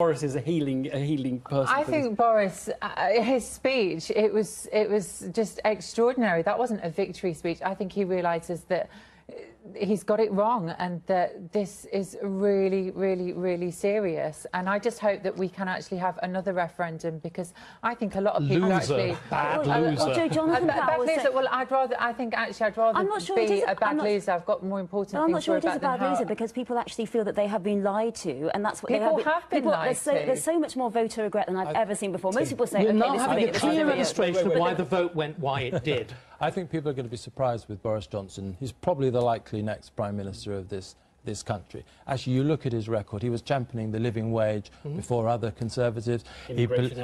Boris is a healing person. I think Boris, his speech, it was just extraordinary. That wasn't a victory speech. I think he realises that he's got it wrong and that this is really, really, really serious. And I just hope that we can actually have another referendum, because I think a lot of people actually... Bad loser. Jonathan Powell said... Well, I'd rather be a bad loser. I've got more important things I'm not sure to worry it is a bad loser, because people actually feel that they have been lied to, and that's what people have been lied to. There's so much more voter regret than I've ever seen before. Most people say, You're OK, not this having a is clear a illustration of why the vote went why it did. I think people are going to be surprised with Boris Johnson. He's probably the likely next Prime Minister of this country. Actually, you look at his record, he was championing the living wage before other Conservatives,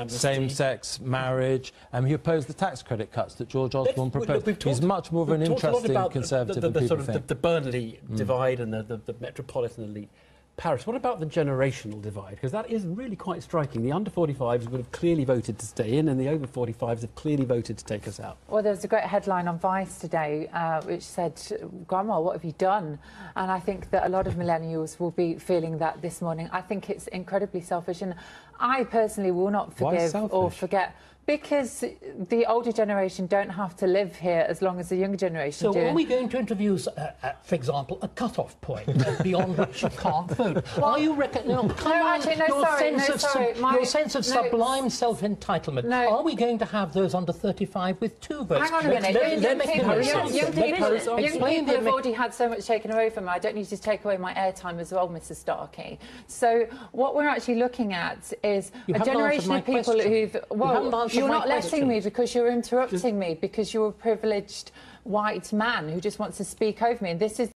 same-sex marriage, and he opposed the tax credit cuts that George Osborne proposed. He's much more of an interesting Conservative than people think. The Burnley divide and the metropolitan elite. Paris, what about the generational divide? Because that is really quite striking. The under-45s would have clearly voted to stay in, and the over-45s have clearly voted to take us out. Well, there was a great headline on Vice today which said, "Grandma, what have you done?" And I think that a lot of millennials will be feeling that this morning. I think it's incredibly selfish, and I personally will not forgive or forget. Because the older generation don't have to live here as long as the younger generation do. So are we going to introduce, for example, a cut-off point beyond which you can't vote? Are you your sense of sublime self-entitlement, are we going to have those under 35 with 2 votes? Hang on a minute. Young people have already had so much taken away from them. I don't need to take away my airtime as well, Mr. Starkey. So what we're actually looking at is a generation of people who've... Well, you're not letting me because you're interrupting me, because you're a privileged white man who just wants to speak over me. And this is